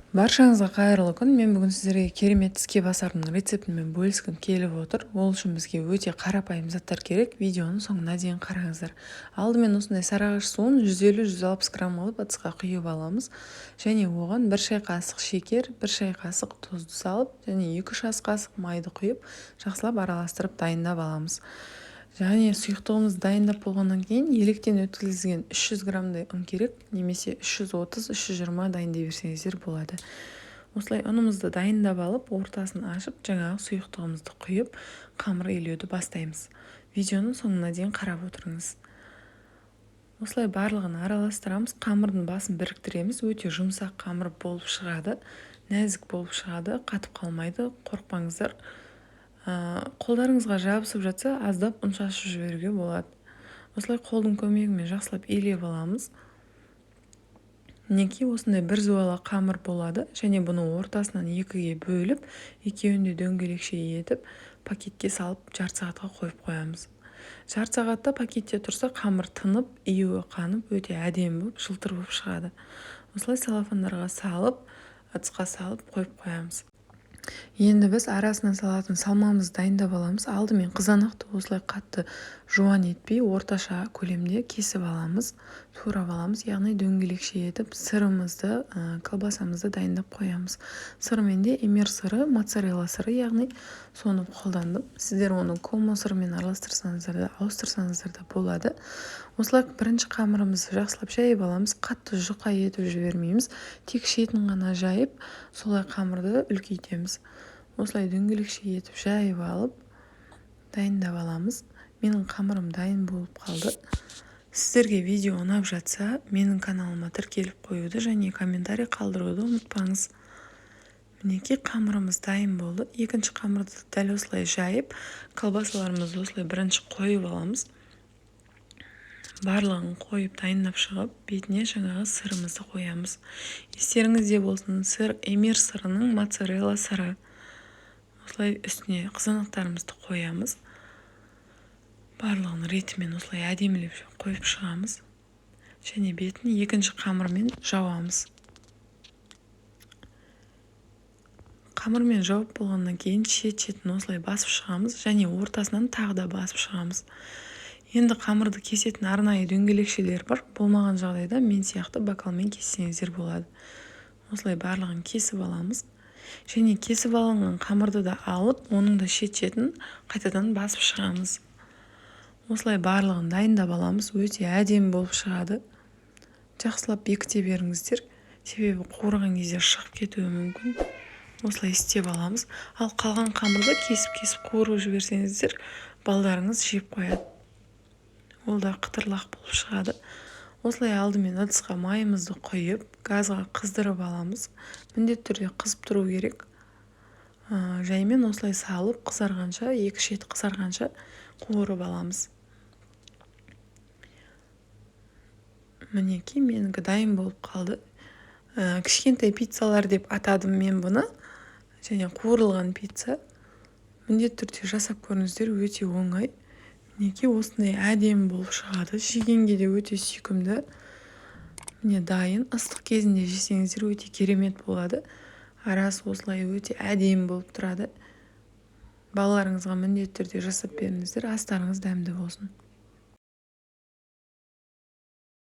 Баршаңызға қайырлы күн. Мен бүгін сіздерге керемет тіске басардың рецептімен бөліскім келіп отыр. Ол үшін бізге өте қарапайым заттар керек. Видеоның соңына дейін қараңыздар. Алдымен осындай сарыағаш суын 150-160 грамм алып ыдысқа құйып аламыз. Және оған 1 шай қасық шекер, 1 шай қасық тұзды салып, және 2-3 ас қасық майды құйып, жақсылап араластырып дайындап аламыз. Және сұйықтығымызды дайындап болғаннан кейін електен өткізілген 300 граммдай ұн керек, немесе 330-320 дайындай берсеңіздер болады. Осылай ұнымызды дайындап алып, ортасын ашып, жаңағы сұйықтығымызды құйып, қамыр илеуді бастаймыз. Видеоның соңына дейін қарап отырыңыз. Осылай барлығын араластырамыз, қамырдың басын біріктіреміз. Өте жұмсақ қамыр болып шығады, нәзік болып шығады, қатып қалмайды, қорықпаңыздар. Қолдарыңызға жабысып жатса, аздап ұн шашып жіберуге болады. Осылай қолдың көмегімен жақсылап илеп аламыз. Мінекей осындай бір зуала қамыр болады, және бұны ортасынан екіге бөліп, екеуін де дөңгелекше етіп, пакетке салып жарты сағатқа қойып қоямыз. Жарты сағатта пакетте тұрса, қамыр тынып, июі қанып, өте әдемі болып, жылтыр болып шығады. Осылай салафандарға салып, ыдысқа салып қойып қоямыз. Енді біз арасына салатын салмамызды дайындап аламыз. Алдымен қызанақты осылай қатты жуан етпей, орташа көлемде кесіп аламыз, турап аламыз. Яғни дөңгелекше етіп, сырымызды, колбасамызды дайындап қоямыз. Сырмен де эмир сыры, моцарелла сыры, яғни соны қолдандым. Сіздер оны комо сырымен араластырсаңыздар да, ауыстырсаңыздар да болады. Осылай бірінші қамырымызды жақсылап жайып аламыз. Қатты жұқа етіп жібермейміз. Тек шетін ғана жайып, солай қамырды үлкейтеміз. Осылай дөңгелекше етіп жайып алып, дайындап аламыз. Менің қамырым дайын болып қалды. Сіздерге видео ұнап жатса, менің каналыма тіркеліп қоюды және комментарий қалдыруды ұмытпаңыз. Мінекей қамырымыз дайын болды. Екінші қамырды дәл осылай жайып, колбасаларымызды осылай бірінші қойып аламыз. Барлығын қойып дайындап шығып, бетіне жаңағы сырымызды қоямыз. Естеріңізде болсын, сыр эмир сырының моцарелла сыры. Осылай үстіне қызанақтарымызды қоямыз. Барлығын ретімен осылай әдемілеп қойып шығамыз. Және бетін екінші қамырмен жауамыз. Қамырмен жауып болғаннан кейін шет-шетін осылай басып шығамыз, және ортасынан тағы да басып шығамыз. Енді қамырды кесетін арнайы дөңгелекшелер бар. Болмаған жағдайда мен сияқты бокалмен кессеңіздер болады. Осылай барлығын кесіп аламыз. Және кесіп алынған қамырды да алып, оның да шет-шетін қайтадан басып шығамыз. Осылай барлығын дайындап аламыз. Өте әдемі болып шығады. Жақсылап бекіте беріңіздер. Себебі қуырған кезде шығып кетуі мүмкін. Осылай істеп аламыз. Ал қалған қамырды кесіп қуырып жіберсеңіздер, балдарыңыз жеп қояды. Ол да қытырлақ болып шығады. Осылай алдымен ыдысқа майымызды құйып, газға қыздырып аламыз. Міндетті түрде қызып тұру керек. Жаймен осылай салып, қызарғанша, екі шет қызарғанша қуырып аламыз. Мінекей менікі дайын болып қалды. Кішкентай пиццалар деп атадым мен бұны. Және қуырылған пицца. Міндетті түрде жасап көріңіздер, өте оңай. Мінекей осындай әдемі болып шығады. Жегенге де өте сүйкімді. Міне дайын. Ыстық кезінде жесеңіздер өте керемет болады. Арасы осылай өте әдемі болып тұрады. Балаларыңызға міндетті түрде жасап беріңіздер. Астарыңыз дәмді болсын.